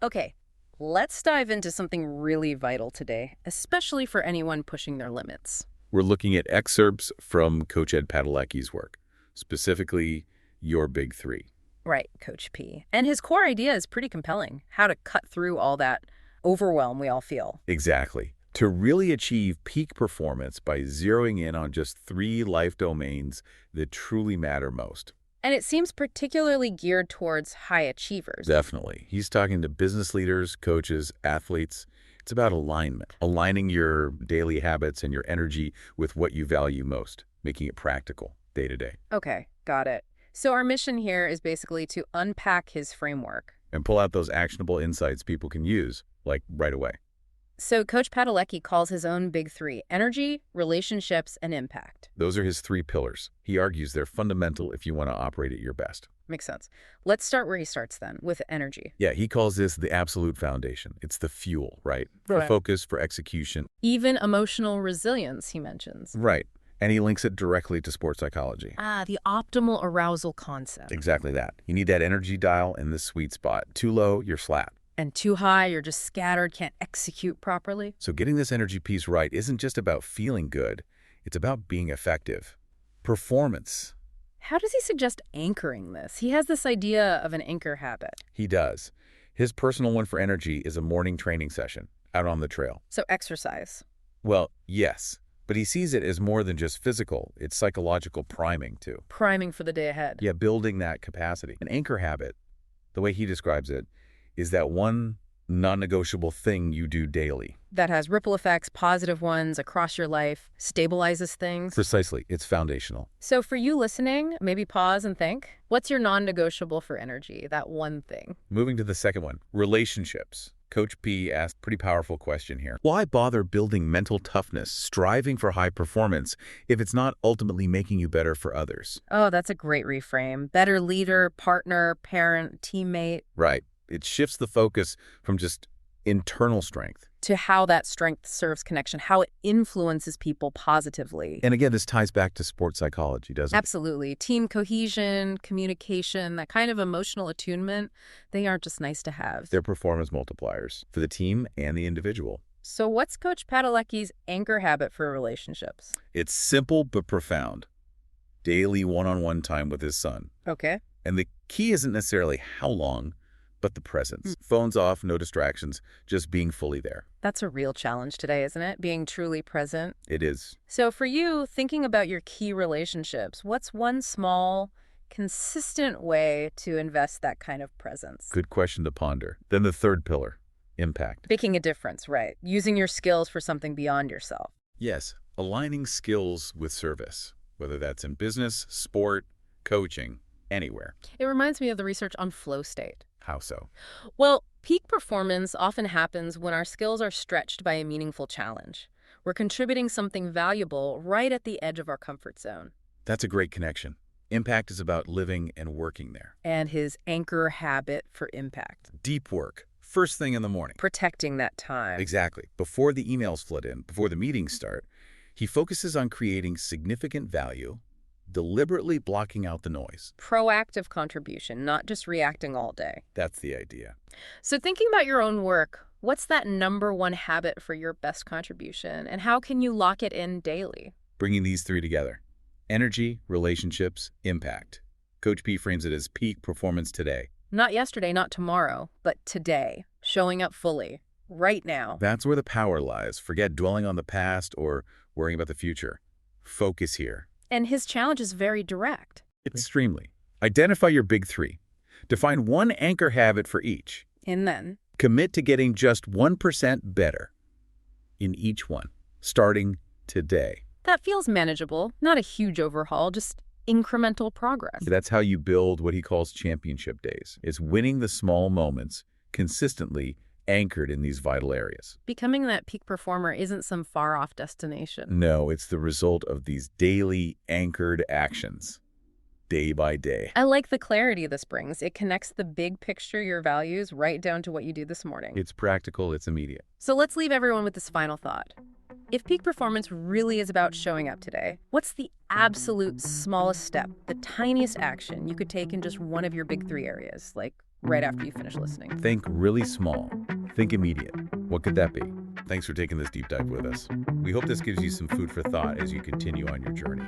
Okay, let's dive into something really vital today, especially for anyone pushing their limits. We're looking at excerpts from Coach Ed Padalecki's work, specifically Your Big Three. Right, Coach P. And his core idea is pretty compelling, how to cut through all that overwhelm we all feel. Exactly. To really achieve peak performance by zeroing in on just three life domains that truly matter most. And it seems particularly geared towards high achievers. Definitely. He's talking to business leaders, coaches, athletes. It's about alignment, aligning your daily habits and your energy with what you value most, making it practical day to day. Okay, got it. So our mission here is basically to unpack his framework. And pull out those actionable insights people can use, like right away. So Coach Padalecki calls his own big three: energy, relationships, and impact. Those are his three pillars. He argues they're fundamental if you want to operate at your best. Makes sense. Let's start where he starts then, with energy. Yeah, he calls this the absolute foundation. It's the fuel, right? For Right. focus, for execution. Even emotional resilience, he mentions. Right. And he links it directly to sports psychology. Ah, the optimal arousal concept. Exactly that. You need that energy dial in the sweet spot. Too low, you're flat. And too high, you're just scattered, can't execute properly. So getting this energy piece right isn't just about feeling good. It's about being effective. Performance. How does he suggest anchoring this? He has this idea of an anchor habit. He does. His personal one for energy is a morning training session out on the trail. So exercise. Well, yes, but he sees it as more than just physical. It's psychological priming, too. Priming for the day ahead. Yeah, building that capacity. An anchor habit, the way he describes it, is that one non-negotiable thing you do daily. That has ripple effects, positive ones, across your life, stabilizes things. Precisely. It's foundational. So for you listening, maybe pause and think, what's your non-negotiable for energy, that one thing? Moving to the second one, relationships. Coach P asked a pretty powerful question here. Why bother building mental toughness, striving for high performance, if it's not ultimately making you better for others? Oh, that's a great reframe. Better leader, partner, parent, teammate, Right. It shifts the focus from just internal strength. to how that strength serves connection, how it influences people positively. And again, this ties back to sports psychology, doesn't it? Absolutely. Team cohesion, communication, that kind of emotional attunement, they aren't just nice to have. They're performance multipliers for the team and the individual. So what's Coach Padalecki's anchor habit for relationships? It's simple but profound. Daily one-on-one time with his son. Okay. And the key isn't necessarily how long, but the presence. Phones off, no distractions, just being fully there. That's a real challenge today, isn't it? Being truly present. It is. So for you, thinking about your key relationships, what's one small, consistent way to invest that kind of presence? Good question to ponder. Then the third pillar, impact. Making a difference, right? Using your skills for something beyond yourself. Yes, aligning skills with service, whether that's in business, sport, coaching, anywhere. It reminds me of the research on flow state. How so? Well, peak performance often happens when our skills are stretched by a meaningful challenge. We're contributing something valuable right at the edge of our comfort zone. That's a great connection. Impact is about living and working there. And his anchor habit for impact. Deep work, first thing in the morning. Protecting that time. Exactly. Before the emails flood in, before the meetings start, he focuses on creating significant value, deliberately blocking out the noise. Proactive contribution, not just reacting all day. That's the idea. So thinking about your own work, what's that number one habit for your best contribution, and how can you lock it in daily? Bringing these three together. Energy, relationships, impact. Coach P frames it as peak performance today. Not yesterday, not tomorrow, but today. Showing up fully. Right now. That's where the power lies. Forget dwelling on the past or worrying about the future. Focus here. And his challenge is very direct. Extremely. Identify your big three. Define one anchor habit for each. And then? Commit to getting just 1% better in each one, starting today. That feels manageable. Not a huge overhaul, just incremental progress. That's how you build what he calls championship days. It's winning the small moments consistently anchored in these vital areas. Becoming that peak performer isn't some far-off destination. No, it's the result of these daily anchored actions, day by day. I like the clarity this brings. It connects the big picture, your values, right down to what you do this morning. It's practical, it's immediate. So let's leave everyone with this final thought. If peak performance really is about showing up today, what's the absolute smallest step, the tiniest action you could take in just one of your big three areas, like right after you finish listening. Think really small. Think immediate. What could that be? Thanks for taking this deep dive with us. We hope this gives you some food for thought as you continue on your journey.